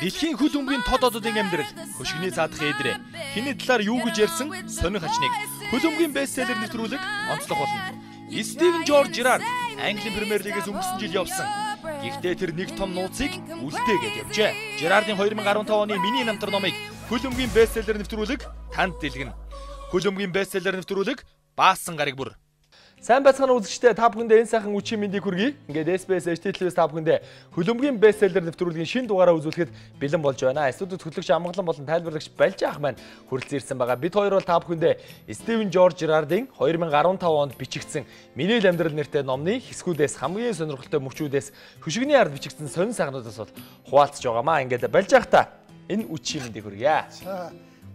Дэлхийн хөл өмгийн тод ододын амьдрал хөшгөний цаадах эдрээ хиний талаар юу гэж ярьсан сонир хачныг хөл өмгийн бестселлер нэвтрүүлэг онцлох болно. Стивен Жорж Жерард Английн Премьер Лигээс өнгөрсөн жил явсан. Гэхдээ тэр нэг том нууцыг үлдээгээд явжээ. Жерардын 2015 оны миний намтар номыг хөл өмгийн бестселлер нэвтрүүлэг танд дэлгэнэ. Хөл өмгийн бестселлер нэвтрүүлэг баасан гариг бүр. Сайн байцгаана үзэгчдээ, та бүхэндээ энэ сайхан үчийн мэндийг хүргэе. Ингээд SBS HT-ээс та бүхэндээ хөлөмгийн бестселлер нэвтрүүлгийн шинэ дугаараа үзүүлэхэд бэлэн болж байна. Студид хөтлөгч Амгалан болон тайлбарлагч Балж ах маань хүрэлцэн ирсэн байгаа. Бид хоёр бол та бүхэндээ Стивен Жорж Жерардын 2015 онд бичигдсэн Миний л амьдрал нэртэй номны хэсгүүдээс хамгийн сонирхолтой мөчүүдээс хөшгөний ард бичигдсэн сонин сайхнуудаас бол хуваалцж байгаамаа. Ингээд Балж ах та энэ үчийн мэндийг хүргье.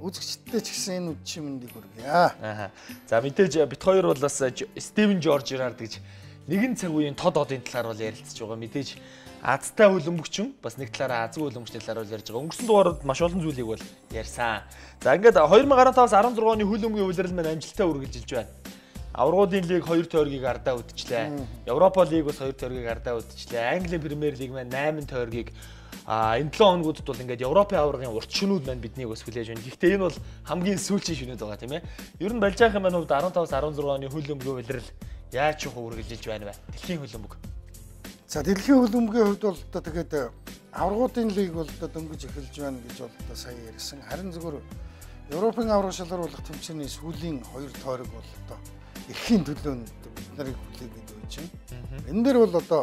Үзэгчдтэй ч гэсэн энэ үдшийн мэндийг хүргье. За мэдээж бид хоёр бол бас Стивен Жорж Жерард гэж нэгэн цаг үеийн тод одын талаар бол ярилцж байгаа. Мэдээж Азтай хөлбөмбөгчин бас нэг талаараа Азийн хөлбөмбөгчний талаар бол ярьж байгаа. Өнгөрсөн дугаарууд маш олон зүйлийг бол ярьсан. За ингээд 2015-аас 16 оны хөлбөмбөгийн улирал маань амжилттай үргэлжилж байна. Аврагуудын лиг 2 тойргийг ардаа үдчихлээ. Европа лиг бас 2 тойргийг ардаа үдчихлээ. Английн Премьер Лиг маань 8 тойргийг энэ 7 хоногудад бол ингээд Европын аваргын урт шөнүүд маань биднийг бас хүлээж байна. Гэхдээ энэ бол хамгийн сүүлийн шөнүүд байгаа тийм ээ. Ер нь Балжаахын маань хувьд 15-аас 16 оны хөлбөмбөгийн улирал яаж их үргэлжилж байна вэ? Дэлхийн хөлбөмбөг. За дэлхийн хөлбөмбөгийн хувьд бол одоо тэгээд аваргуудын лиг бол одоо дөнгөж эхэлж байна гэж бол одоо сая ярьсан. Харин зөвхөн Европын аварга шалгаруулах тэмцээний сүүлийн 2 тойрог бол одоо эрхийн төлөөнд бид нарыг хүлээгээд байж байна. Энэ дээр бол одоо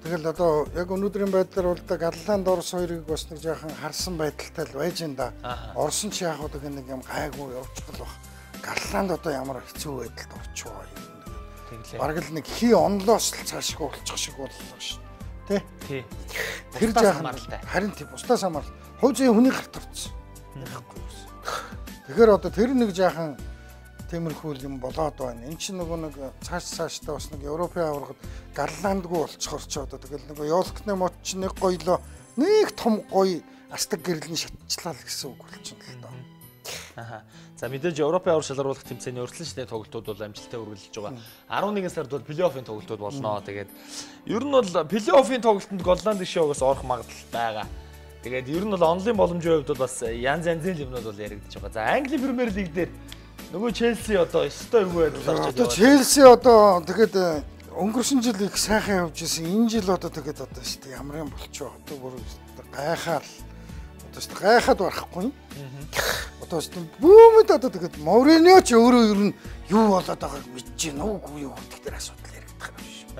тэгэл одоо яг өнөөдрийн байдлаар бол одоо Галланд Орос хоёрыг бас нэг жаахан харсан байдалтай л байж энэ да. Орос ч яг одоо нэг юм гайгүй явчихвал баг. Галланд одоо ямар хэцүү байдалд орчихоо юм. Тэглээ. Бараг л нэг хий онлоос л цаашгүй болчих шиг боллоо шүү. Тэ? Тий. Тэр жаахан харин тий бусдаас хамаарал. Хуучин хүний гарт орчихсон. Яахгүй юу. Тэгэхээр одоо тэр нэг жаахан тиймэрхүү юм болоод байна. Энд чинь нөгөө нэг цаашдаа бас нэг Европын аваргад Галландгүй болцохор ч одоо тэгэл нөгөө Ёлкны мод чинь нэг гоёлоо нэг том гоё астаг гэрлийн шатчлаа л гэсэн үг болчихно л доо. За мэдээж Европын аварга шалгаруулах тэмцээний урьдчилан тоглолтууд бол амжилттай үргэлжилж байгаа. 11 сард бол плей-оффын тоглолтууд болно. Тэгээд ер нь бол плей-оффын тоглолтод Голланд гişээс орох магадлал байгаа. Тэгээд ер нь бол онлайн боломжийн хувьд бол бас янз янзын юмнууд бол яригдчих байгаа. За Английн Премьер Лиг дээр нөгөө Челси одоо өстой юу байдлаар ч яваад. Одоо Челси одоо тэгээд өнгөрсөн жил их сайхан явж исэн. Энэ жил одоо тэгээд одоо шүү дээ ямар юм болчихоо. Одоо бүр гайхаад одоо шүү дээ гайхаад барахгүй. Одоо шүү дээ бүүмэд одоо тэгээд Мориньо ч өөрөө ер нь юу болоод байгааг мэдэж байна уу юу гэдэг дээр асуудал яригдах юм шүү.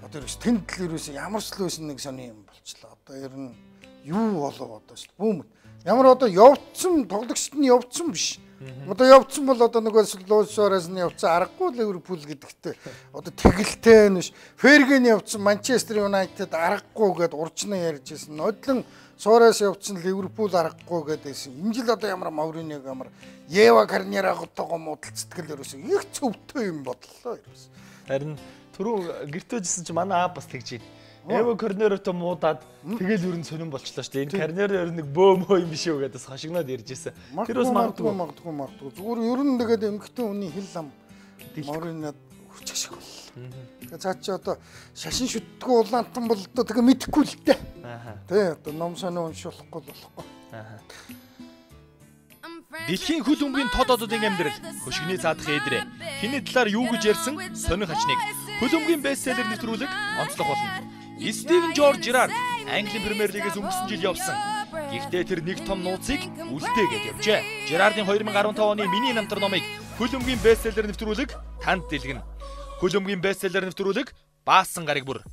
Одоо ерөөс тэнд л ерөөс ямар ч л байсан нэг сони юм болчлаа. Одоо ер нь юу болов одоо шүү дээ бүүмэд. Ямар одоо явцсан тоглогчд нь явцсан биш. Одоо явцсан бол одоо нөгөө Луисуарес нь явцсан аргагүй Ливерпул гэдэгтэй одоо тэгэлтэй нэш Ферген явцсан Манчестер Юнайтед аргагүй гэд урчнаа ярьж ирсэн. Одлон Суарес явцсан Ливерпул аргагүй гэдээсэн. Энэ жил одоо ямар Мауриньог ямар Ева Карнерагтойгоо муудалцдаг л ерөөсөө их цөвтэй юм бодлоо ерөөсөө. Харин түрүү гэртөөжсэн чи манай аа бас тэгж байна. Эва Карнерото муудаад тэгэл ер нь сонирн болчлоо шүү дээ. Энэ Карнер ер нь нэг бөөмөө юм биш үү гэдээс хашигнаад ярьж ирсэн. Тэр бас магадгүй. Зүгээр ер нь тэгээд эмгэгтэй хүний хил лам Мауриньод хүчих шиг бол. Тэгээд цаа чи одоо шашин шүтдэггүй улаантан бол одоо тэгээ мэдэхгүй л дээ. Тэ одоо ном сонио уншуулахгүй болохгүй. Дэлхийн хөл өмгийн тод ододын амьдрал хөшгөний цаадах эдрээ хиний талаар юу гэж ярьсан сонир хачныг хөл өмгийн бестселлер нэвтрүүлэг онцлох болно. Стивен Жорж Жерард Английн Премьер Лигээс өнгөрсөн жил явсан. Гэхдээ тэр нэг том нууцыг үлдээгээд явжээ. Жерардын 2015 оны Миний намтар номыг хөл өмгийн бестселлер нэвтрүүлэг танд дэлгэнэ. Хөл өмгийн бестселлер нэвтрүүлэг баасан гариг бүр.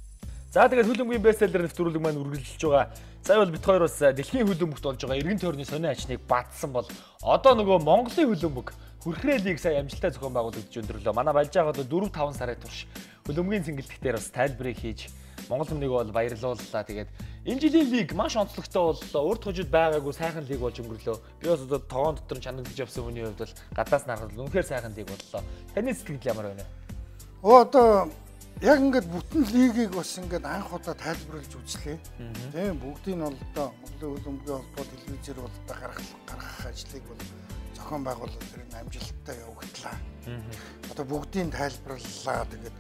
За тэгээд хөл өмгийн бестселлер нэвтрүүлэг маань үргэлжилж байгаа. Сая бол бид хоёр бас дэлхийн хөлбөмбөгт болж байгаа эргэн тойрны сони ачныг батсан бол одоо нөгөө Монголын хөлбөмбөг Хүрхрээ лиг сая амжилттай зохион байгуулагдж өндөрлөө. Манай Балжаахад 4-5 сарын турш хөлбөмбөгийн цэнгэлдэх дээр бас тайлбарыг хийж Монгол хүнийг бол баярлууллаа. Тэгээд энэ жилийн лиг маш онцлогтой боллоо. Урд хожид байгаагүй сайхан лиг болж өнгөрлөө. Би бас одоо тоон дотор чанагдж явсан хүний хувьд бол гадаас нарахад үнэхээр сайхан лиг боллоо. Таны сэтгэл ямар байна вэ? Одоо яг ингээд бүтэн лигийг бас ингээд анх удаа тайлбарлаж үзлээ. Тийм бүгдийг нь бол одоо Монголын хөлбөмбөгийн холбоо телевизээр бол одоо гаргах ажлыг бол зохион байгуулалт тэр амжилттай явагдлаа. Одоо бүгдийг тайлбарлалаа. Тэгээд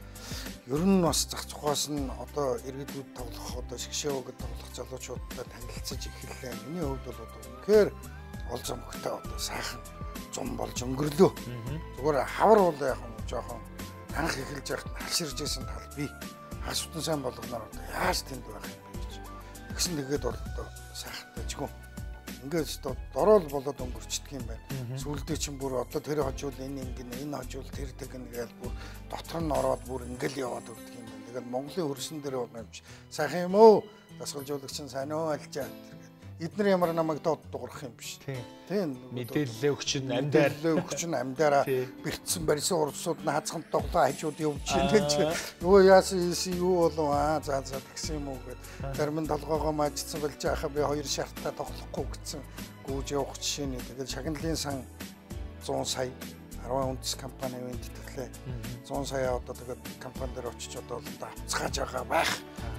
ер нь бас зах зохиос нь одоо иргэдүүд тоглох одоо шгшээгд тоглох залуучуудтай танилцаж эхэллээ. Миний хувьд бол одоо үнэхээр ол зомгтой одоо сайхан зам болж өнгөрлөө. Зүгээр хавар бол яг нь жоохон анх эхэлж байхад нь хаширж исэн тал би хасвтан сайн болгоноор одоо яаж тэнд байх юм бэ гэж. Тэгсэн тэгээд бол одоо сайхан дажгүй. Ингээд одоо дорол болоод өнгөрчдөг юм байна. Сүүлдээ чинь бүр одоо тэр хожуул энэ хожуул тэр тэгнэ гээл бүр дотор нь ороод бүр ингээл яваад өгдөг юм байна. Тэгээд Монголын хөрсөн дээр байгаа юм чи сайхан юм уу? Дасгалжуулагч нь сайн уу альчаа. Эдгээр ямар намайг доод дуурах юм биш. Тийм. Мэдээлэл өгч нь амьдаараа бэртсэн барьсан урсууд нь хазханд тоглоо хажууд явж чинь чи нөгөө яасан юу болов за тэгсэн юм уу гэд зарим нь толгоогоо маажсан болж байхаа би 2 шартаа тоглохгүй гэсэн гүйж явах жишээний тэгээд шагналын сан 100 сая 10 үндэс компани үеийн тэтгэлээ 100 сая одоо тэгээд компани дээр очиж одоо авцгааж байгаа байх.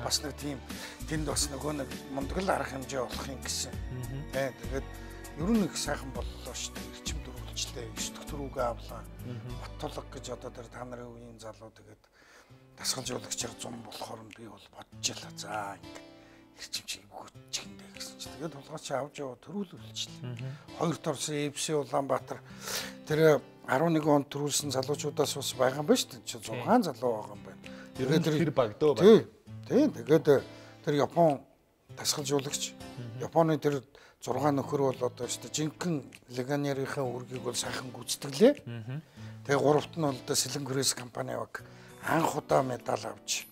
Бас нэг тийм тэнд бас нөгөө нэг мундаг арга хэмжээ болох юм гэсэн. Тэгээд ер нь их сайхан боллоо шүү дээ. Ирчим дөрвөлжлээ. 9 дэх төрүүгээ авлаа. Боттолог гэж одоо тэр та нарын үеийн залуу тэгээд дасгалжуулагчаар зам болохоор би бол бодчихлаа. За ингэ ирчим чиг бүгдчихэндээ гэсэн чинь тэгээд толгойч авч яваа төрүүлүүлчихлээ. Хоёр торсон ЭФС Улаанбаатар тэр 11 онд төрүүлсэн залуучуудаас бас байгаа юм ба шүү дээ. 6 залуу байгаа юм байна. Тэгээд тэр баг дөө байна. Тийм. Тэгээд тэр Япон дасгалжуулагч Японы тэр 6 нөхөр бол одоо шүү дээ жинхэнэ легионерийнхаа үргийг бол сайхан гүйцэтгэлээ. Тэгээ гуравт нь бол одоо Сэлэнгүрээс компани баг анх удаа медаль авч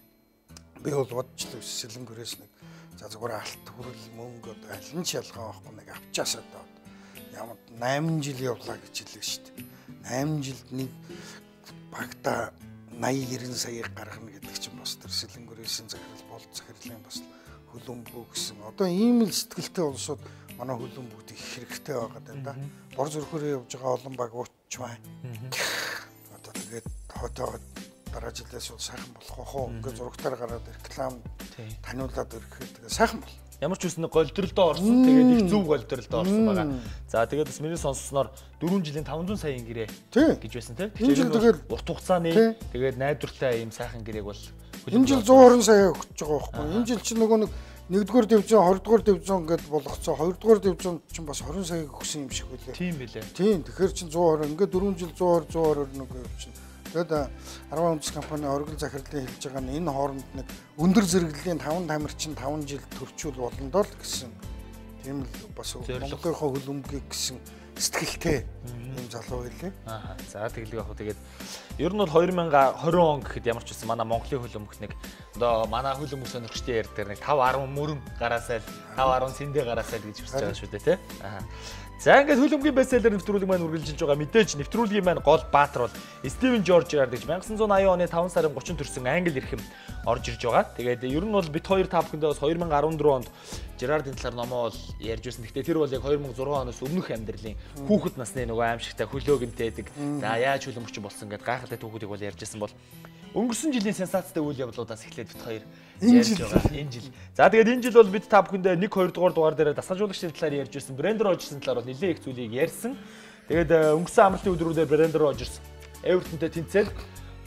би бол бодчихлоо Сэлэнгүрээс нэг за зүгээр алт хүрэл мөнгө одоо аль нь ч ялгаа байхгүй нэг авчаасаа доо ямар 8 жил явлаа гэж хэлээ шүү дээ. 8 жилд нэг багта 80-90 саяыг гаргана гэдэг чинь бас тэр Сэлэнгүрээсийн захирал болд захирлын бас хөлбөмбөг гэсэн. Одоо ийм л сэтгэлтэй улсууд манай хөлбөмбөгт их хэрэгтэй байгаа даа. Бор зүрхээрээ явж байгаа олон баг ууч бай. Одоо тэгээд хотоо дараа жилээс бол сайхан болох уу? Ингээд зурагтаар гараад реклам таниулаад ирэхэд тэгээд сайхан бол. Ямар ч үснэ голдролдоо орсон. Тэгээд их зөв голдролдоо орсон байгаа. За тэгээд бас миний сонссноор 4 жилийн 500 саяын гэрээ гэж байсан тийм. Тэгээд урт хугацааны тэгээд найдвартай ийм сайхан гэрээг бол энэ жил 120 сая өгч байгаа байхгүй. Энэ жил чинь нөгөө нэгдүгээр дивизион, 20дугаар дивизион гэдээ болгоцсон. 2дугаар дивизион чинь бас 20 саяг өгсөн юм шиг үлээ. Тийм билээ. Тийм. Тэгэхээр чинь 120 ингээд 4 жил 120 нэг явчихна. Тэгээд 10 үндэс компани оргил захирлын хэлж байгаа нь энэ хооронд нэг өндөр зэрэглэлийн 5 тамирчин 5 жил төрчүүл болно доо л гэсэн. Тийм л бас Монголынхоо хөлбөмбөгийг гэсэн сэтгэлтэй юм залуу байлээ. За тэгэлгүй яг хөө тэгээд ер нь бол 2020 он гэхэд ямар ч үсэн манай Монголын хөлбөмбөгт нэг одоо манай хөлбөмбөг сонирхчдын ярь дээр нэг 5-10 мөрөн гараасай 5-10 сэндэ гараасай гэж хүсэж байгаа шүү дээ тий. За ингээд хөлбөмбөгийн бестселлер нэвтрүүлэг маань үргэлжилж байгаа. Мэдээж нэвтрүүлгийн маань гол баатар бол Стивен Жорж Жерард гэж 1980 оны 5 сарын 30 төрсэн англи эрхэм орж ирж байгаа. Тэгээд ер нь бол бит хоёр та бүхэндээ бас 2014 онд Жерардын талаар номоо бол ярьж байсан. Гэхдээ тэр бол яг 2006 оноос өмнөх амьдралын хүүхэд насны нөгөө аимшигтай хөлөөгөнтэйдэг. За яаж хөлбөмбөгч болсон гэдээ гайхалтай түүхүүдийг бол ярьжсэн бол өнгөрсөн жилийн сенсацтай үйл явдлуудаас эхлээд бит хоёр ярьж байгаа. Энэ жил. За тэгээд энэ жил бол бид та бүхэндээ 1-2 дугаар дээр дасгалжуулагчдын талаар ярьж байсан. Брендон Рожерсын талаар бол нэлээд их зүйлийг ярьсан. Тэгээд өнгөрсөн амралтын өдрүүдээр Брендон Рожерс Эвертонтэй тэнцээд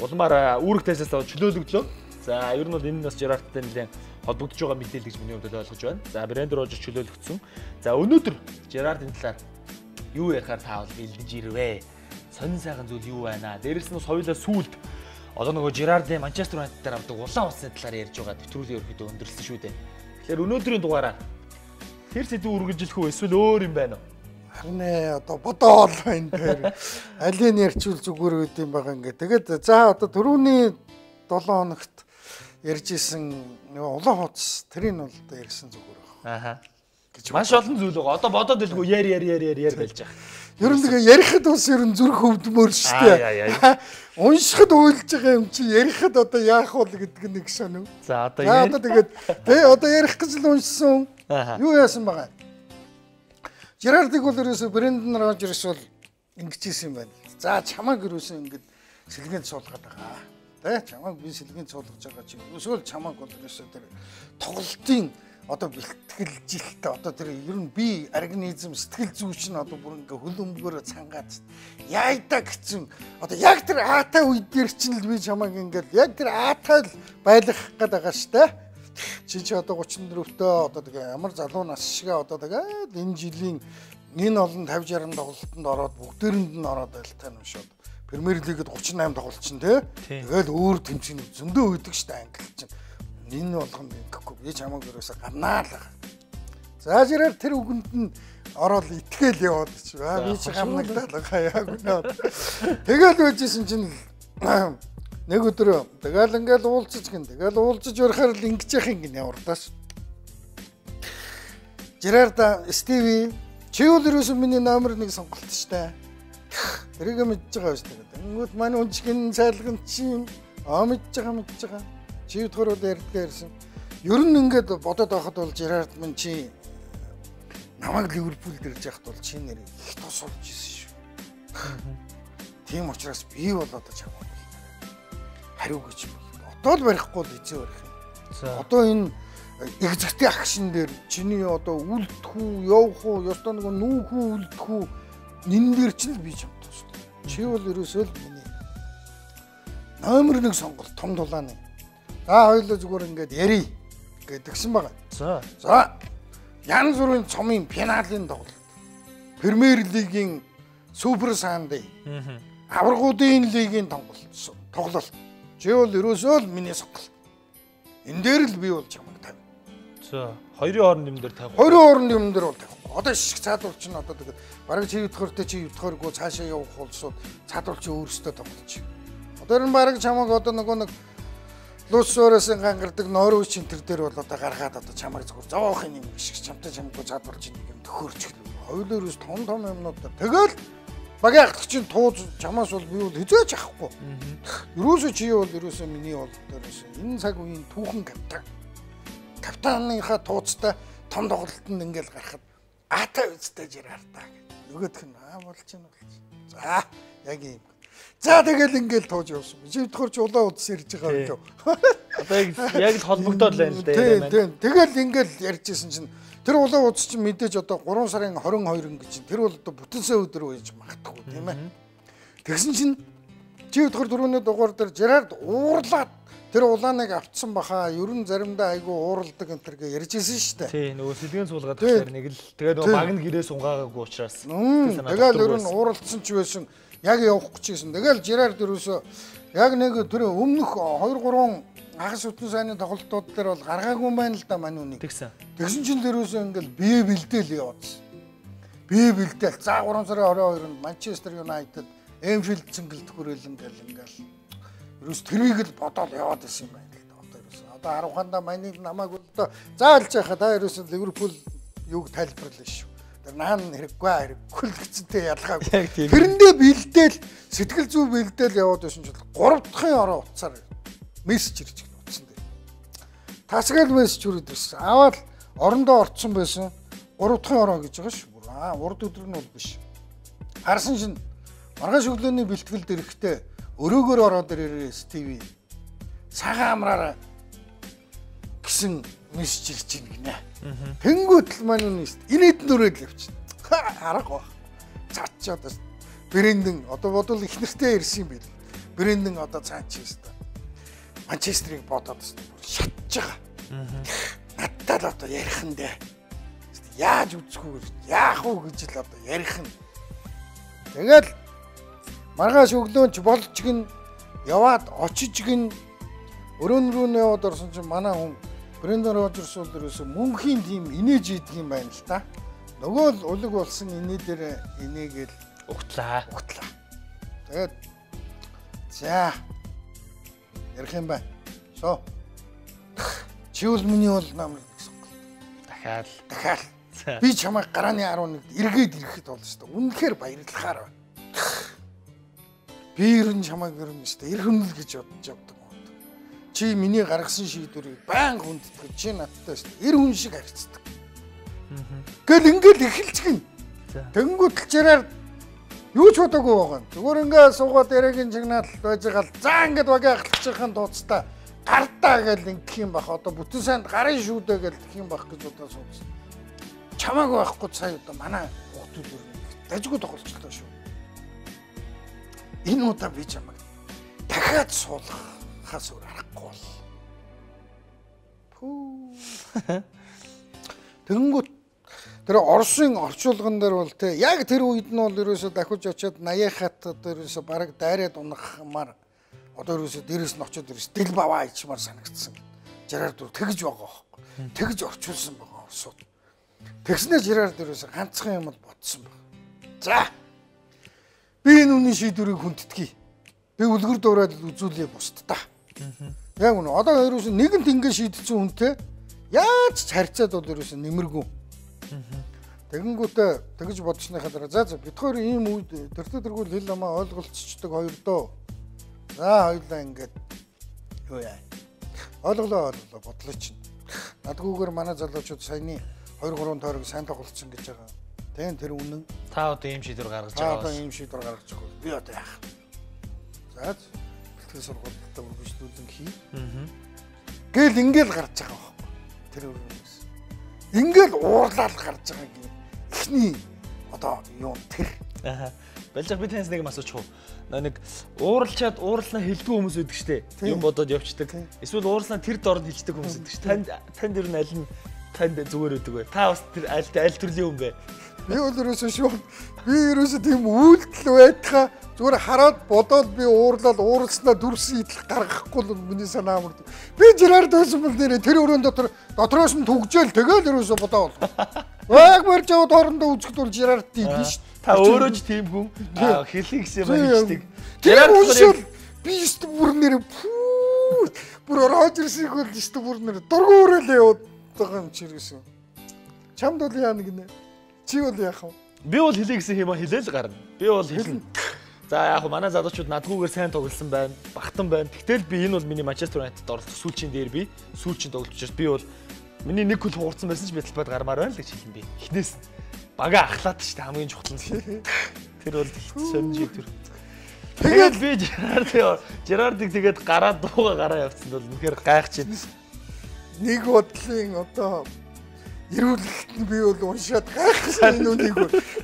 улмаар үүрэг тайсаас чөлөөлөгдлөө. За ер нь бол энэ нь бас Жерардтай нэлээд холбогдож байгаа мэдээлэл гэж миний хувьд ойлгож байна. За Брендон Рожерс чөлөөлөгдсөн. За өнөөдөр Жерардын талаар юу ярихаар таавал бэлдэж ирвэ. Сонин сайхан зүйл юу байна? Дээрээс нь соёлоо сүулт одоо нөгөө Жерардын Манчестер Юнайтед дээр авдаг улаан усны талаар ярьж байгаа нэвтрүүлгийн ерөөдөө өндөрлсөн шүү дээ. Тэгэхээр өнөөдрийн дугаараа тэр сэдв үргэлжлэх үү эсвэл өөр юм байна уу? Харин одоо бодоол энэ дээр алийг ярьчвал зүгээр үт юм байгаа ингээ. Тэгээд за одоо түрүүний 7 хоногт ярьж исэн нөгөө улаан хуудас тэрийг нь бол одоо ярьсан зүгээр байна. Маш олон зүйл байгаа. Одоо бодоод илгүй яар байлж байгаа. Ер нь тэгээ ярихад бас ер нь зүрх хөвдмөр шүү дээ. Уншихад уйлж байгаа юм чи ярихад одоо яах вэ гэдэг нэг сонив. За одоо тэгээд одоо ярих гэж л уншсан. Юу яасан байгаа. Жерардыг бол ерөөсө Брендон Рожерс бол ингэжсэн юм байна. За чамайг ерөөсө ингэж сэлгээнд суулгаад байгаа. Тэ чамайг би сэлгээнд суулгаж байгаа чи ерөөсөө чамайг бол ерөөсө тэр тоглолтын одоо бэлтгэлжилтэй одоо тэр ер нь би организм сэтгэл зүйч нь одоо бүр ингээ хөл өмгөөрөө цангаад яайда гэсэн одоо яг тэр аатай үед дээр чинь л би чамайг ингээл яг тэр аатай л байлгах гээд байгаа штэ чи одоо 34-тэй одоо тэгээ ямар залуу нас шиг одоо тэгээ энэ жилийн энэ олон 50 60 тоглолтод ороод бүгдээрэнд нь ороод байлтай юм шууд Премьер лигэд 38 тоглолт чинь тэгэл өөр тэмцээн зөндөө өгдөг штэ англи чинь энэ болгонд ингэхгүй би чамайг өрөөсө гарнаа л байгаа. За жирээр тэр үгэнд нь ороод итгэл яваад чи би чи хамнагдаад байгаа яг үнэ. Тэгэл үйжсэн чинь нэг өдөр тэгэл ингээл уулзаж гин тэгэл уулзаж өрхөөр л ингэж яах юм гин явардаас. Жирээр Стиви чи бол ерөөсө миний номер 1 сонголт штэ. Тэрийг мэдж байгаа шүү дээ. Тэнгүүд манай үнчгэн цайлган чи мэдж байгаа. Чи өдгөр бол ярьдгаа ярьсан. Ер нь ингээд бодоод байхад бол Жерард минь чи намайг Ливерпул дэрж яхад бол чи нэр их тосолж исэн шүү. Тийм учраас би бол одоо чамд хариу гэж бол одоо л барихгүй л эзээ барих юм. Одоо энэ экзектийн акшн дээр чиний одоо үлдэхүү, явах уу, ёстой нэг нүүхүү, үлдэхүү нин дээр ч л би чамд тусал. Чи бол ерөөсөө л миний номер 1 сонголт том дулааны. За хоёулаа зүгээр ингээд ярий гэдгсэн байгаа. За. Янз бүрийн цомын пеналийн тоглолт. Премьер лигийн Супер Сандей. Аваргуудын лигийн тоглолт. Чи бол ерөөсөө л миний сонголт. Энэ дээр л би бол чамайг тавь. За, хоёрын хооронд юм дээр тавь. Хоёрын хооронд юм дээр бол тавихгүй. Одоо шиг цаадуулч нь одоо тэгээд бараг чи өдгөртэй чи өдгөргөө цаашаа явах болсоо цаадуулч өөрөөсөө тоглож. Одоо энэ бараг чамайг одоо нэг Лусоороос гангардаг Норвич центр дээр бол одоо гаргаад одоо чамайг зүгээр зоохын юм шиг чамтай чамгүй задварч юм төхөөрч гэлээ. Хоёулаа ерөөс том юмнууд тэгэл багийн ахлагчийн тууз чамаас бол би бол хизээч авахгүй. Ерөөсөө чи бол ерөөсөө миний бол ерөөсөө энэ цаг үеийн түүхэн капитаныхаа тууцтай том тоглолтод ингээл гарахад аатай үстэй Жерардаа гэж. Нөгөөх нь болж байна. За яг юм. За тэгэл ингээл тууж явсан. Живдгөрч улаан удас ирж байгаа юм. Одоо яг л холбогдоод байна л да. Тийм. Тэгэл ингээл ярьжсэн чинь тэр улаан удас чинь мэдээж одоо 3 сарын 22 гэж чинь тэр бол одоо бүтэн сая өдөр байж магадгүй тийм ээ. Тэгсэн чинь живдгөр дөрөвний дугаар дээр Жерард уурлаад тэр улааныг авцсан баха. Ер нь заримдаа айгүй уурладаг энэ төргээ ярьжсэн шүү дээ. Тийм нөгөө сэлгэн суулгаад тэгэхээр нэг л тэгээ нөгөө баг нь гэрээс унгаагаагүй учраас. Тэгэл ер нь ууралдсан ч байсан. Яг явах гэж байсан. Тэгэл Жерард ерөөсөө яг нэг тэр өмнөх 2 3 хагас бүтэн сайны тоглолтууд дээр бол гаргаагүй байна л да мань үнийг. Тэгсэн чинь ерөөсөө ингээл бие бэлдээл яваадсан. Бие бэлдээл. За 3 сарын 22-нд Манчестер Юнайтед Энфилд цэнгэлд хүрээл ингээл ерөөс тэрийг л бодоод яваад байсан юм байна л да. Одоо ерөөсөө одоо 10 хандаа маныг намайг одоо заалж яхаа та ерөөсөө Ливерпул юуг тайлбарлаа шүү. Наан хэрэггүй гэсэн ялгаагүй. Тэрэндээ бэлдээл сэтгэл зүй бэлдээл яваад байсан ч 3 дахын ороо утсаар мессеж ирж утсан дээр. Тасгаал мессеж хүрээд ирсэн. Аваад орондоо орцсон байсан 3 дахын ороо гэж байгаа шүү. Урд өдөр нь бол биш. Харсан шин маргааш өглөөний бэлтгэл дээрхтээ өрөөгөр ороод ирээ Стиви. Цагаан амраараа гэсэн мессеж ирж ийн гинэ. Тэнгүүтэл маань үнэст инээд нүрээд л явчихна. Харахгүй. Цаач одоо Брэндэн одоо бодвол их нэртэй ирсэн юм бэл. Брэндэн одоо цаач юмста. Манчестерийг бодоод шатж байгаа. Надад л одоо ярих нь дээ. Яаж үзэхгүй яах уу гэж л одоо ярих нь. Тэгэл маргааш өглөөнч болж гин яваад очиж гин өрөөн рүү яваад орсон чинь манай хүн Брэндон Роджерс бол ерөөсө мөнхийн тим инээж идэг юм байна л та. Нөгөө л улиг болсон инээ дээр инээгээл угтлаа. Тэгээд за ярих юм байна. Соо. Чивэл миний бол намайг дахиад. Би чамайг гарааны 11-д эргээд ирэхэд болно шүү дээ. Үнэхээр баярлахаар байна. Би ер нь чамайг ер нь шүү дээ. Эр хүнэл гэж бодож явдаг. Чи миний гаргасан шийдвэрийг баян хүнддэг. Чи надтай шүү дээ. Эр хүн шиг харьцдаг. Гэл ингээл эхэлж гин. Тэнгүүт Жерард юу ч бодоогүй байгаа. Зүгээр ингээ суугаад яриагийн чигнаал байж байгаа л за ингээд багийн ахлагчийн тууцтай гардаа гэл ингэх юм бах. Одоо бүтэн санд гарын шүүдэ гэл гэх юм бах гэж удаа суудсан. Чамаагүй байхгүй сая одоо манай хүүхдүүд дажгүй тоглолцлоо шүү. Энэ удаа би чамайг дахиад суулгахаас өөр аргагүй бол. Пүү. Тэнгүүт тэр Оросын орчуулган дээр бол те яг тэр үед нь бол ерөөсө дахиж очиод 80-аад одоо ерөөсө бараг дайраад унахмаар одоо ерөөсө дээрээс нь очиод ерөөсө дэл баваа ичмаар санагдсан. Жерард тэгж байгаа байхгүй. Тэгж орчуулсан байгаа Оросууд. Тэгснээр Жерард ерөөсө ганцхан юм л бодсон баг. За. Би энэ үний шийдвэрийг хүндэтгий. Би үлгэр дуурайд үзүүлээ бусдаа. Яг үнэ. Одоо ерөөсө нэгэнт ингэ шийдсэн хүнтэй яаж ч харьцаад бол ерөөсө нэмэргүй. Тэгэнгүүтээ тэгж бодсныхаа дараа за бид хоёр ийм үед тэргүүл хэл амаа ойлголцчихдаг хоёр дөө. За хоёулаа ингээд юу яа. Ойлголоо бодлоо чинь. Надгүйгээр манай залуучууд саяны 2-3 тойрог сайн тоглолцсон гэж байгаа. Тэгэн тэр үнэн. Та одоо ийм шийдвэр гаргаж байгаа. Та одоо ийм шийдвэр гаргаж байгаа. Би одоо яах. За бэлтгэл сургалтад үргэлжлүүлэн хий. Гэл ингээл гарч байгаа байхгүй. Тэр үргэлж. Ингээл уурлал гарч байгаа гэх. Эхний одоо юу тэр. Балжих би таньс нэг юм асуучих уу? Нэг ууралчаад уурлаа хэлдэг хүмүүс байдаг штэ. Юм бодоод явчихдаг. Эсвэл уурлаа тэр дорд хэлдэг хүмүүс байдаг штэ. Танд ер нь аль нь танд зүгээр өгдөг вэ? Та бас тэр аль төрлийн хүн бэ? Би бол ерөөсөө шүү. Би ерөөсөө тийм үйлдэл байтхаа зүгээр хараад бодоод би уурлал ууралснаа дүрсэн идэл гаргахгүй л миний санаа амард. Би Жерард байсан бол нэрээ тэр өрөөнд дотроос нь түгжээл тэгэл ерөөсөө бодоо бол. Яг мөрж яваад хоорондоо үзэхэд бол Жерард дийлэн шүү. Та өөрөө ч тийм хүн хэлхий гэсэн юм хэлдэг. Жерард бол би өстө бүр нэрээ бүр Роджерсийг бол өстө бүр нэрээ дургуурал яваад байгаа юм чиргэсэн. Чамд бол яа нэг нэ. Чи бол яах вэ? Би бол хэлээ гэсэн юм хэлээл гарна. Би бол хэлнэ. За яг манай залуучууд надгүйгээр сайн тоглосон байна. Багтан байна. Тэгтэл би энэ бол миний Манчестер Юнайтед оролцох сүүлчийн дээр би сүүлчийн тоглож учраас би бол миний нэг гол хуурцсан байсан ч би талбайд гармаар байна л гэж хэлнэ би. Эхнээс бага ахлаад шүү дээ хамгийн чухал нь. Тэр бол сонин шийдвэр. Тэгээд би Жерардыг тэгээд гараад дууга гараа явцсан бол үнэхээр гайхаж байна. Нэг бодлын одоо ирүүлэхэд нь би бол уншаад гайхсан энэ үнийг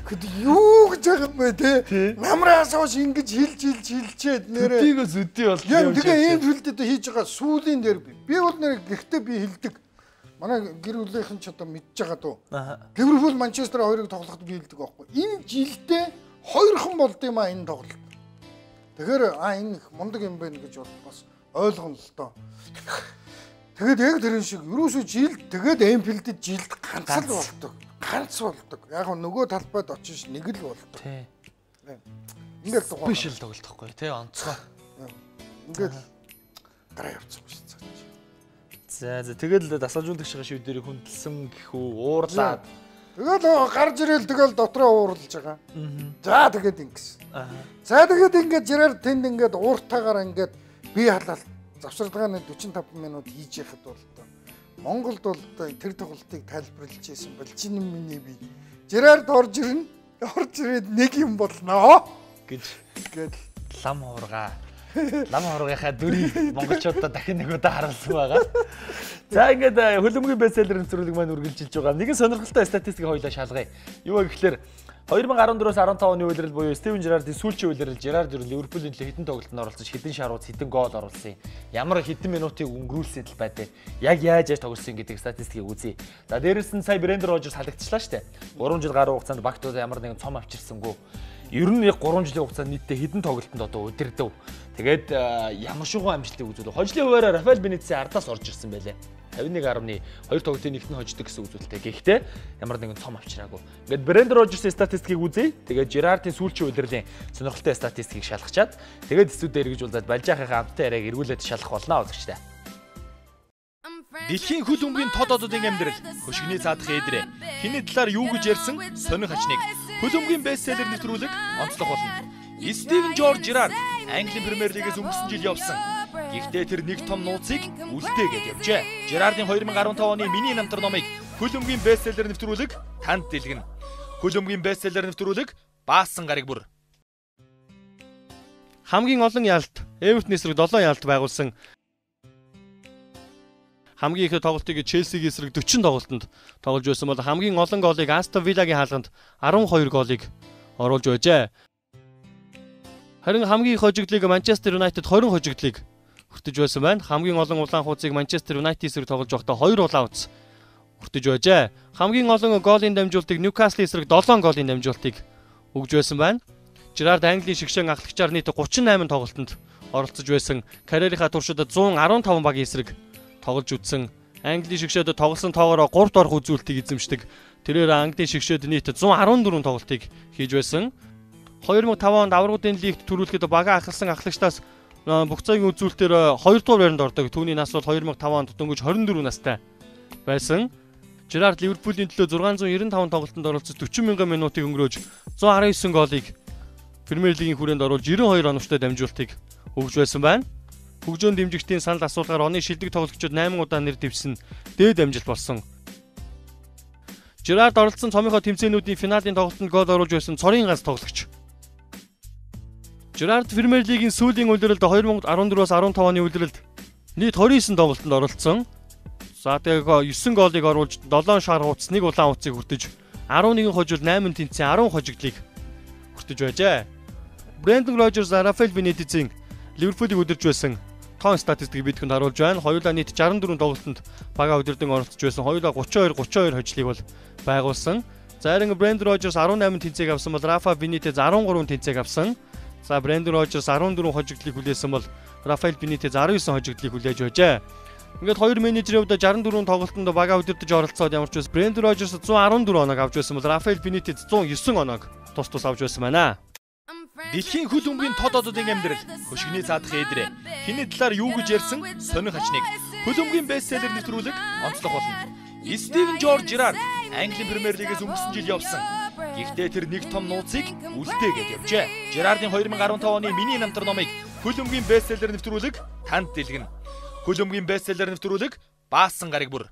гэд юу гэж байгаа юм бэ те намраас хойш ингэж хилчээд нэрээ зүдийгөө зүдий бол яг тэгээ ийм хилдэд хийж байгаа сүүлийн дээр би бол нэр гэхдээ би хилдэг манай гэр бүлийнхэн ч одоо мэдж байгаа дөө Ливерпул Манчестер хоёрыг тоглоход би хилдэг байхгүй энэ жилдээ хоёрхан болд юм а энэ тоглолт тэгэхээр энэ их мундаг юм байна гэж бас ойлгоно л доо. Тэгээд яг тэрэн шиг ерөөсөө жилд тэгээд Эмфилдэд жилд ганц л болдог. Ганц болдог. Яг нөгөө талбайд очиж нэг л болдог. Тий. Ингээд тоглох. Спешиал тоглолтохгүй тий онцгой. Ингээд дараа явцсан шүү дээ. За тэгэл дасгалжуулагч байгаа шийдвэрийг хүндэлсэн гэхүү уурлаад. Тэгэл гарч ирээл тэгэл дотроо уурлаж байгаа. За тэгээд ингэсэн. За тэгээд ингээд Жерард тэнд ингээд ууртаагаар ингээд бие халаалт завсарлагын 45 минут хийж яхад бол Монголд бол тэр тоглолтыг тайлбарлаж байсан бол чинь миний би Жерард орж ирээд нэг юм болно гэж лам хуургийнхаа дүрийг монголчуудаа дахин нэг удаа харуулсан байгаа. За ингээд хөлбөмбөгийн бестселлер нэвтрүүлэг маань үргэлжилж байгаа. Нэгэн сонирхолтой статистик хоёлаа шалгая. Юу вэ гэхээр 2014-өөс 15 оны үеэрл буюу Стивен Жерардын сүүлчийн үеэрл Жерард Ливерпулийн төлөө хэдэн тоглолтод оролцож хэдэн шарууц хэдэн гол оруулсан. Ямар хэдэн минутыг өнгөрүүлсэн талбай дээр яг яаж тоглосон гэдэг статистикийг үзье. За дээрэс нь сая Брендан Рожерс халагдчихлаа шүү дээ. 3 жил гаруй хугацаанд багтууд ямар нэгэн цом авчирсангүй. Ер нь яг 3 жилийн хугацаанд нийтдээ хэдэн тоглолтод одоо удирдав. Тэгээд ямар шугуу амжилтыг үзүүлв. Хожлын хуваараа Рафаэл Бенитесийн ардаас орж ирсэн байлээ. 51.2 тоглолтын нэгт нь хождог гэсэн үзүүлэлтэй. Гэхдээ ямар нэгэн цом авчираагүй. Ингээд Брендан Рожерсийн статистикийг үзье. Тэгээд Жерардын сүүлчийн удирдлын сонирхолтой статистикийг шалгачаад тэгээд эсвүүдээ эргэжүүлээд Балжаахынхаа амттай яриаг эргүүлээд шалгах болно үзэгчтэй. Дэлхийн хөл өмгийн тод одуудын амьдрал хөшгөний цаадах ээдрээ хиний талаар юу гэж ярьсан сонин хачныг хөл өмгийн бестселлер нэвтрүүлэг онцлох болно. Стивен Жорж Жерард Английн Премьер Лигээс өнгөрсөн жил явсан. Гэхдээ тэр нэг том нууцыг үлдээгээд явжээ. Жерардын 2015 оны миний намтар номыг хөл өмгийн бестселлер нэвтрүүлэг танд дэлгэнэ. Хөл өмгийн бестселлер нэвтрүүлэг баасан гарыг бүр. Хамгийн олон ялалт Эвертон эсрэг 7 ялалт байгуулсан хамгийн их тоглолтыг Челсигийн эсрэг 40 тоглолтод тоглож байсан бол хамгийн олон голыг Астон Виллагийн хаалганд 12 голыг оруулж байжээ. Харин хамгийн их хожигдлыг Манчестер Юнайтед 20 хожигдлыг хүртэж байсан байна. Хамгийн олон улаан хуудсыг Манчестер Юнайтед эсрэг тоглож байхдаа 2 улаан хуудас хүртэж байжээ. Хамгийн олон голын дамжуултыг Ньюкасл эсрэг 7 голын дамжуултыг өгж байсан байна. Жерард Английн шигшэн ахлагчаар нийт 38 тоглолтод оролцож байсан. Карьерийнхаа туршид 115 багийн эсрэг тоглож үтсэн. Английн шигшээд тоглосон тоогоороо 3-т орох үзүүлэлтийг эзэмшдэг. Тэрээр Английн шигшээд нийт 114 тоглолтыг хийж байсан. 2005 онд аврагуудын лигт төрүүлэхэд бага ахалсан ахлагчдаас бүх цагийн үзүүлэлтээр 2 дугаар байранд ордог. Түүний нас бол 2005 онд дөнгөж 24 настай байсан. Жерард Ливерпулийн төлөө 695 тоглолтод оролцож 40 мянган минутыг өнгөрөөж 119 голыг Премьер лигийн хүрээнд оруулж 92 оновчтой дамжуултыг өгж байсан байна. Хөгжөөн дэмжигчдийн санал асуулгаар оны шилдэг тоглогчид 8 удаа нэр дэвсэн дээд амжилт болсон. Жерард оролцсон цомынхоо тэмцээнүүдийн финалийн тоглолтод гол оруулж байсан цорын ганц тоглогч. Жерард Премьер лигийн сүүлийн үлрэлд 2014-өөс 15 оны үлрэлд нийт 29 тоглолтод оролцсон. За тэгээ 9 голыг оруулж 7 шар хуудас, 1 улаан хуудсыг хүртэж 11 хожил 8 тэнцээ 10 хожигдлыг хүртэж байжээ. Брэндон Рожерс, Рафаэль Бенитезийн Ливерпулийг удирж байсан тоон статистикийг бидэнд харуулж байна. Хоёулаа нийт 64 тоглолтод бага удирдан оролцож байсан. Хоёулаа 32 хожлыг бол байгуулсан. За харин Брэндон Рожерс 18 тэнцээг авсан бол Рафа Бенитез 13 тэнцээг авсан. За Брэндон Рожерс 14 хожигдлыг хүлээсэн бол Рафаэль Бенитез 19 хожигдлыг хүлээж байжээ. Ингээд хоёр менежерийн хувьд 64 тоглолтод бага удирдах оролцоод ямар ч байсан Брэндон Рожерс 114 оног авч байсан бол Рафаэль Бенитез 109 оног тус авч байсан байна. Дэлхийн хөл өмгийн тод одуудын амьдрал хөшгөний цаадах эдрээ хиний талаар юу гэж ярьсан сонир хачныг хөл өмгийн бестселлер нэвтрүүлэг онцлог болно. Стивен Жорж Жерард Английн Премьер лигээс өнгөрсөн жил явсан. Гэхдээ тэр нэг том нууцыг үлдээгээд явжээ. Жерардын 2015 оны миний намтар номыг хөл өмгийн бестселлер нэвтрүүлэг танд дэлгэнэ. Хөл өмгийн бестселлер нэвтрүүлэг баасан гарыг бүр.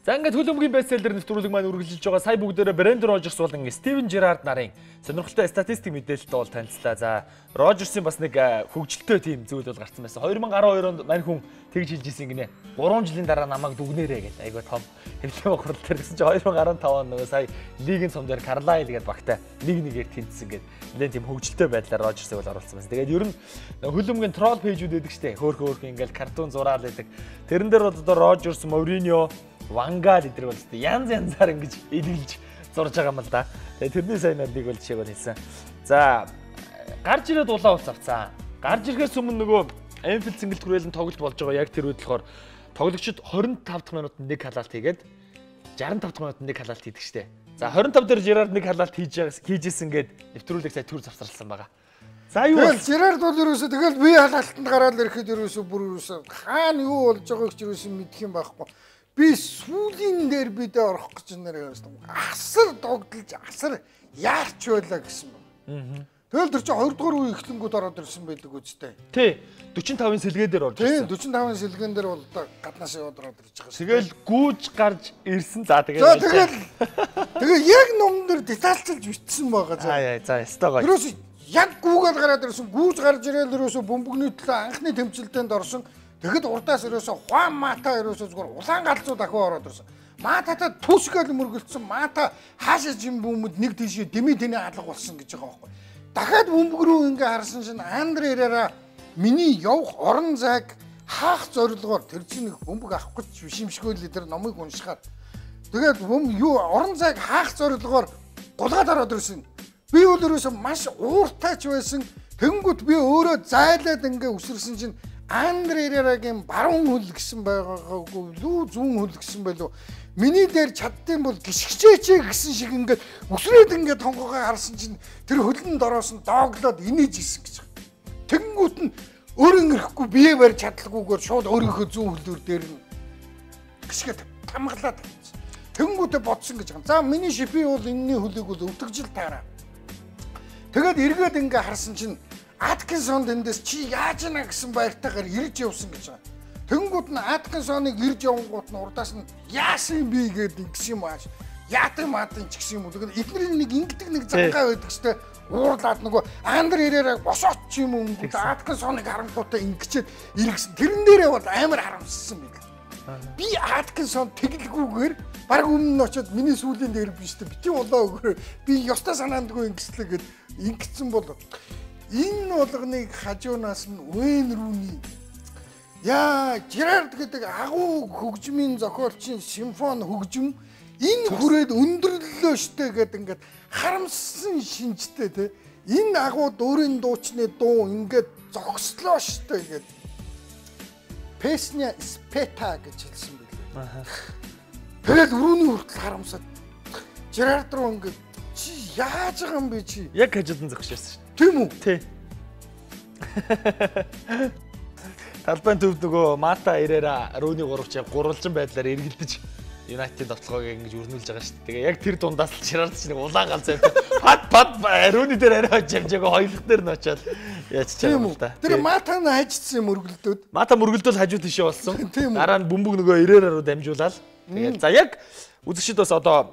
За ингээд хөл өмгийн бестселлер нэвтрүүлэг маань үргэлжилж байгаа. Сая бүгдээрээ Брэндон Рожерс болон Стивен Жерард нарын сонирхолтой статистик мэдээлэлтэй бол танилцлаа. За Рожерсын бас нэг хөгжилтэй тим зүйл бол гарсан байсан. 2012 онд мань хүн тэгж хэлж ирсэн гинэ. 3 жилийн дараа намайг дүгнээрээ гэдэг. Айгуу том хэвлэлийн бохрол төр гэсэн чинь 2015 он нөгөө сая лигийн цом дээр Карлайл гэдэг багтай 1-1-ээр тэнцсэн гэдэг. Нэлээд тийм хөгжилтэй байдлаар Рожерсыг бол оруулсан байсан. Тэгээд ер нь хөл өмгийн трол пэйжүүд байдаг штэ. Хөөх ингээл картун зураал байдаг. Тэрэн дээр бол одоо Рожерс, Мориньо, Вангал эдгээр бол өстой янзаар ингэж илгэлж зурж байгаа юм л да. Тэгээ тэрний сайн нэг бол жишээг бол хэлсэн. За гарч ирээд улаан уц авцаа. Гарч ирэхээс өмнө нөгөө Anfield цэнгэлт хүрээлэн тоглолт болж байгаа. Яг тэр үед болохоор тоглогчид 25 дахь минутанд нэг халаалт хийгээд 65 дахь минутанд нэг халаалт хийдэг штэ. За 25 дээр Жерард нэг халаалт хийжсэн гээд нэвтрүүлэг сая төр завсарласан байгаа. За юу вэ? Жерард бол ерөөсөө тэгэл би халаалтанд гараад ирэхэд ерөөсөө бүр ерөөсөө хаана юу болж байгааг ч ерөөсөө мэдэх юм байхгүй. Би сүүлийн дээр бидээ орох гэж нэрээ байсан. Асар догдолж асар яарч байлаа гэсэн байна. Тэгэл тэр чинь 2 дугаар үе эхлэнгүүд ороод ирсэн байдаг үстэй. Тий. 45-ын сэлгээ дээр орж ирсэн. Тий, 45-ын сэлгэн дээр бол гаднаас яваад ороод ирж байгаа. Тэгэл гүүж гарч ирсэн. За тэгээ яг ном дээр детальчилж бичсэн байгаа. За ястаа гоё. Ерөөсөө яг гүүгээл гараад ирсэн. Гүүж гарч ирээл ерөөсөө бөмбөгний төлөө анхны тэмцэлтэнд орсон. Тэгэхэд урдаас ерөөсөө Хуан Мата ерөөсөө зүгээр улаан галзуу дахин ороод ирсэн. Матата түсгээл мөргөлдсөн. Мата хаашаа жим бүүмэд нэг тийшээ дэмий тэний алга болсон гэж байгаа байхгүй. Дахиад бөмбөг рүү ингээ харсан чинь Андре Эрера миний явах орон зайг хаах зорилгоор тэр чинь нэг бөмбөг авах гэж биш юм шиг л тэр номыг уншихаар. Тэгээд орон зайг хаах зорилгоор гулгаад ороод ирсэн. Би бол ерөөсөө маш ууртайч байсан. Тэнгүүт би өөрөө зайлаад ингээ үсэрсэн чинь Андре Эрерагийн баруун хөл гэсэн байгаагүй лүү зүүн хөл гэсэн байлоо. Миний дээр чаддсан бол гიშгчээчээ гэсэн шиг ингээд өсрөөд ингээд тонгоогоо харсан чинь тэр хөлөнд ороосон дооглоод инээж исэн гэж. Тэнгүүт нь өөрөнгө ирэхгүй бие барь чадлаггүйгээр шууд өөрийнхөө зүүн хөлөөр дээр нь гიშгээд тамгалаад. Тэнгүүтээ бодсон гэж байгаа. За миний шипи бол энэний хөлийг бол өвтгжил таараа. Тэгээд эргээд ингээд харсан чинь Аткинсон дэндээс чи яаж ийна гэсэн баяртайгаар ирж явсан гэж байгаа. Тэнгүүд нь Аткинсоныг ирж явангууд нь урдаас нь яасан би гэдэг ингэсэн юм ааш. Яатан маатын ч гэсэн юм уу. Тэгээд эднэрийн нэг ингэдэг нэг зангаа байдаг ч тэ уурлаад нөгөө Андре Эрераг босооч ч юм уу. Аткинсоныг харангуутаа ингэчээд иргэсэн. Тэрэн дээрээ бол амар харамссан байг. Би Аткинсон тэглэгүүгээр баг өмнө нь очиод миний сүүлийн дээр биш тэ бити улаа өгөр би ёстой санаандгүй ингэслээ гэд ингэсэн бол энэ болгоныг хажуунаас нь Wayne Rooney яа Gerrard гэдэг агуу хөгжмийн зохиолчийн симфони хөгжим энэ хүрээд өндөрлөлөө штэ гэд ингээд харамссан шинжтэй те энэ агуу дөрийн дуучны дуу ингээд зогслоо штэ гэд Песня спета гэж хэлсэн байлээ. Тэгээд өрөөний хүртэл харамсаад Gerrard руу ингээд чи яаж байгаа юм бэ чи? Яг хажуудан зогсчихсан шүү. Тийм үү? Тий. Талбайн төвд нөгөө Мата ирээрэ Рүүний гуравч гурвалжин байдлаар эргэлдэж United тоглоог ингэж өрнүүлж байгаа шүү. Тэгээ яг тэр дундаас л Gerrard ч нэг улаан галз авдаг. Пад Рүүний дээр арай жамжаагаа хоёулах дээр нь очиад яаж чагаа юм да. Тэр Мата нь хажицсан мөргөлдөөд. Мата мөргөлдөл хажуу тийшээ болсон. Дараа нь бөмбөг нөгөө ирээрэ рүү дамжуулаад. Тэгээд за яг үзэгчд бас одоо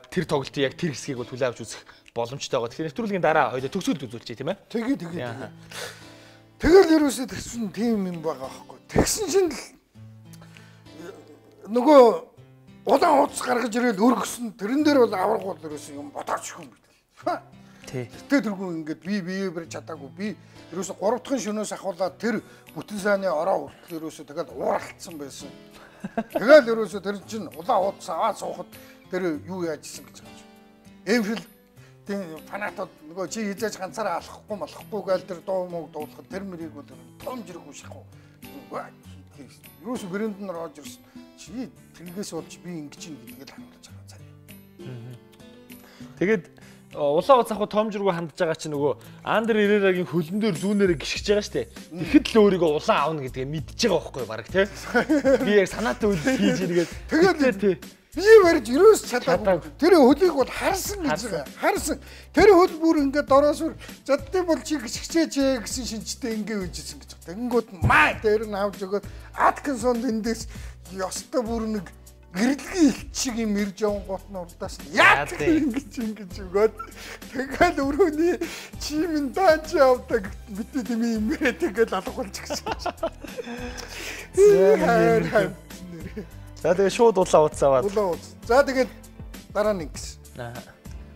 тэр тоглолтын яг тэр хэсгийг бол хүлээн авч үзэх боломжтой байгаа. Тэгэхээр нэвтрүүлгийн дараа хоёул төгсгөлд үзүүлчихье тийм ээ. Тэгээ. Тэгэл ерөөсөө тэгсэн тийм юм байгаа байхгүй. Тэгсэн чинь л нөгөө удаан хуудас гаргаж ирэл өргөсөн тэрэн дээр бол аврагууд ерөөсөө юм бодооч юм байна. Тий. Тэр тэргүй ингээд бие барь чадаагүй би ерөөсөө 3 дахь шөнөөс ахуулаад тэр бүтэн сайны ороо хүртэл ерөөсөө тэгэл ууралтсан байсан. Тэгэл ерөөсөө тэр чинь улаан хуудас аваад суухад тэр юу яажсэн гэж байгаа юм. Эмфил тийм фанатууд нөгөө чи хизээж ганцаараа алахгүй гээл тэр дуу мөг дуулахад тэр мөрийг бол том жирэх ушихгүй. Ерөөсөө брэнд нь орж ирсэн. Чи тэргээс болж би ингэж ин гэдгийг харуулж байгаа цаа. Тэгээд улаан уц ахуу том жиргүү хандж байгаа чинь нөгөө Андер Эрерагийн хөлн дээр зүүнээрээ гიშгэж байгаа штэ. Тэгэхэд л өөрийгөө улаан аавна гэдгээ мэдчихэж байгаа байхгүй баг тий. Би яг санаатай үйл хийж иргээд тэгээд тий. Бие барьж ерөөс чадаагүй. Тэр хөлийг бол харсан гэж байгаа. Харсан. Тэр хөл бүр ингээд дороос үр задтай бол чи гიშгчээч гэсэн шинжтэй ингээ үйжсэн гэж байна. Тэнгүүд маа дээр нь авч өгөөд Аткинсон эндээс ёстой бүр нэг гэрэлгийн илт шиг юм ирж явсан гот нь урдаас яа ингэж өгөөд тэгэл өрөөний чимэн даач явдаг битээ тийм юм ээ тэгэл алгуулж гисэн. За тэгээ шууд улаан уц аваад. Улаан уц. За тэгээд дараа нь ингэсэн.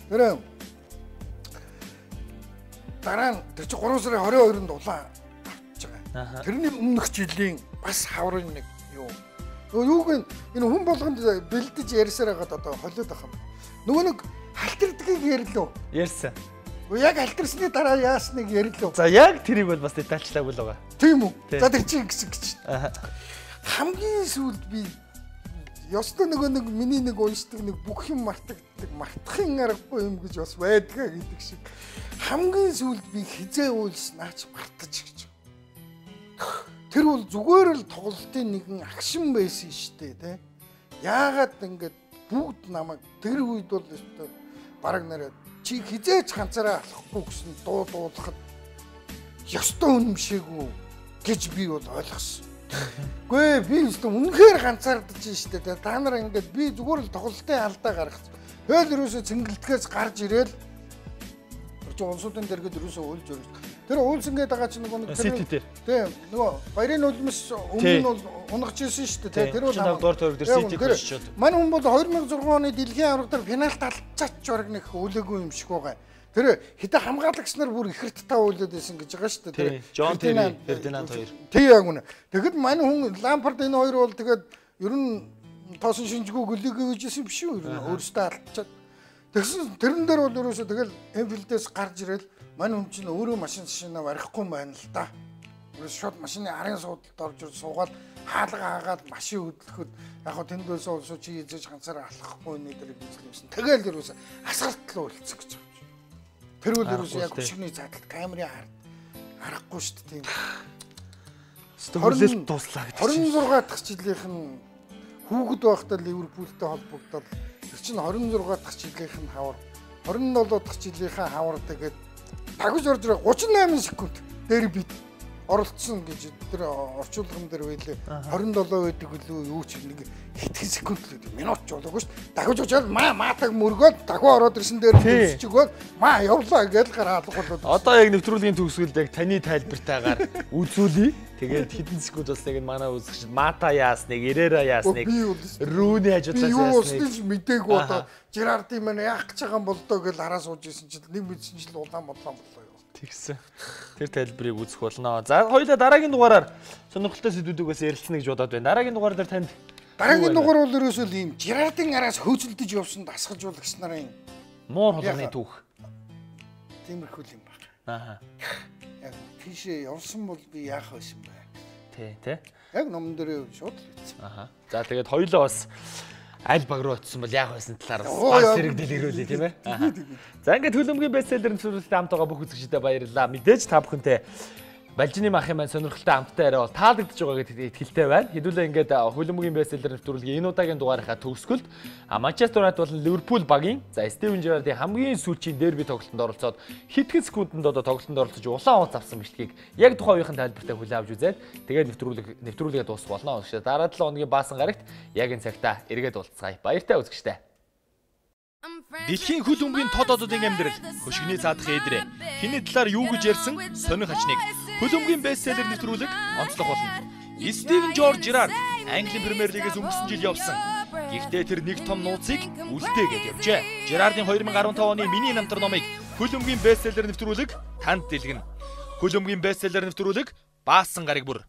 Тэр дараа нь тэр чи 3 сарын 22-нд улаан авч байгаа. Тэрний өмнөх жилийн бас хаврын нэг юу. Юуг энэ хүн болгонд бэлдэж ярьсаар хагаад одоо холиод байгаа юм. Нөгөө нэг халтардгийг ярьлаа. Ярьсан. Яг халтарсны дараа яасныг ярьлаа. За яг тэрийг бол бас детальчлаагүй л байгаа. Тийм үү? За тэр чи ингэсэн гэж. Хамгийн сүүлд би ёстой нэг миний нэг уншдаг нэг бүх юм мартагддаг мартахын аргагүй юм гэж бас байдгаа гэдэг шиг хамгийн сүүлд би хизээ үйлс наач мартаж гэж. Тэр бол зүгээр л тоглолтын нэгэн агшин байсан шүү дээ тий. Яагаад ингэж бүгд намайг тэр үед бол ёстой бараг нараад чи хизээч ганцаараа алахгүй гэсэн дуу дуулахад ёстой үнэмшээгүй гэж би бол ойлгосон. Гүй би үнэхээр ганцаардаж штэ та нар ингээд би зүгээр л тоглолтын алдаа гаргацсан. Тэгэл ерөөсөө цэнгэлдгээс гарч ирээл тэр чинь улсуудын дэргэд ерөөсөө уйлж өрөж. Тэр уйлсан гэдэг байгаа чинь нөгөө тийм нөгөө баярын нулимс өмнө нь бол унгаж ирсэн штэ тэр бол доор тойрог дээр Сити хөшчөөд. Манай хүн бол 2006 оны дэлхийн авраг дээр финалт алцаач бараг нэг үлээгүй юм шиг байгаа. Тэр хэдэ хамгаалагч нар бүр ихэрт тав үйлээд байсан гэж байгаа шүү дээ. Тэр Жон Терри, Фердинанд хоёр. Тий яг үнэ. Тэгэхэд манай хүн Лампард энэ хоёр бол тэгээд ер нь тоосон шинжгүй гөлөөгөө үйжсэн биш үү? Өөрөөсөө алдчихад. Тэгсэн тэрэн дээр бол ерөөсөө тэгэл Энфилдээс гарч ирэл манай хүн чинь өөрөө машин шинаа барихгүй байна л да. Ерөөс шууд машины арын суудалд орж ир суугаад хаалга хаагаад машин хөдлөхөд яг хөө тэнд байсан улсуу чи эзэж ганцаараа алхахгүй нэ дээр бичлээсэн. Тэгэл ерөөсөө асфальт руу үлдсэн гэж. Тэр үл ерөөсөө яг өчигний цааталт камерын харахгүй шүү дээ тийм. Стөлөлт туслаа гэдэг чинь 26 дахь жилийнх нь хүүхэд байхдаа Ливерпултэй холбогдоод тэр чинь 26 дахь жилийнх нь хавар 27 дахь жилийнхаа хавар тэгээд тагж орж ирээ 38 секунд дээр бит оролцсон гэж тэр орчуулган дээр байлээ. 27 байдаг үлээ юу ч нэг хэдхэн секунд л минут ч болоогүй шүү дээ. Дахиж очоод маатаг мөргөөд дахин ороод ирсэн дээр үсчих гол явлаа гэж гараад болоод. Одоо яг нэвтрүүлгийн төгсгөлд яг таны тайлбартаагаар үзүүлье. Тэгээд хэдэн секунд бас яг манай үзэгч Мата яасныг, Эрера яасныг, Рүүний хажуудлаас яасныг. Юу усны мдээгүй одоо Жерардын мань яах гэж байгаа юм бол доо гэж хараа сууж исэн чинь нэг мэдсэн чинь улаан боллоо юу. Тэгсэн. Тэр тайлбарыг үзэх болно. За хоёулаа дараагийн дугаараар сонирхолтой сэдвүүдээс ярилцсана гэж бодоод байна. Дараагийн дугаар дээр танд дараагийн дугаар бол ерөөсөө ийм Жерардын араас хөөцөлдөж явсан дасгалжуулагч нарын муур холооны түүх. Тиймэрхүү юм байна. Аа. Яг тийшээ явсан бол би яах байсан бэ? Тэ. Яг номон дээр шууд л бичсэн. Аха. За тэгээд хоёулаа бас аль баг руу очсон бол яах байсан талаар бас зэрэгдэл ирүүлээ тийм ээ. За ингээд хөлбөмбөгийн бестселлер нэвтрүүлэгт хамт байгаа бүх үзэгчдэд баярлалаа. Мэдээж та бүхэнтэй Балжины махын маань сонирхолтой амттай арай бол таалагдж байгаа гэдэгт итгэлтэй байна. Хэдүүлээ ингээд хөлбөмбөгийн бестселлер нэвтрүүлгийн энэ удаагийн дугаарынхаа төгсгөлд Манчестер Юнайтед болон Ливерпул багийн Стивен Жерардын хамгийн сүүлчийн дерби тоглолтод оролцоод хэдхэн секундэд одоо тоглолтод оролцож улаан ууц авсан мэлтгийг яг тухайн үеийн тайлбартай хүлээн авч үзээд тэгээд нэвтрүүлгээ дуусгах болно. Гэхдээ дараа 7 хоногийн баасан гарагт яг энэ цагта эргээд уулзцгаая. Баяртай үзэгчтэй. Дэлхийн хөл өмгийн тод одуудын амьдрал хөшгөний цаадах эдрээ хиний талаар юу гэж ярьсан сонир хачныг хөл өмгийн бестселлер нэвтрүүлэг онцлог болно. Стивен Жорж Жерард Английн Премьер Лигээс өнгөрсөн жил явсан. Гэхдээ тэр нэг том нууцыг үлдээгээд явжээ. Жерардын 2015 оны миний намтар номыг хөл өмгийн бестселлер нэвтрүүлэг танд дэлгэнэ. Хөл өмгийн бестселлер нэвтрүүлэг баасан гараг бүр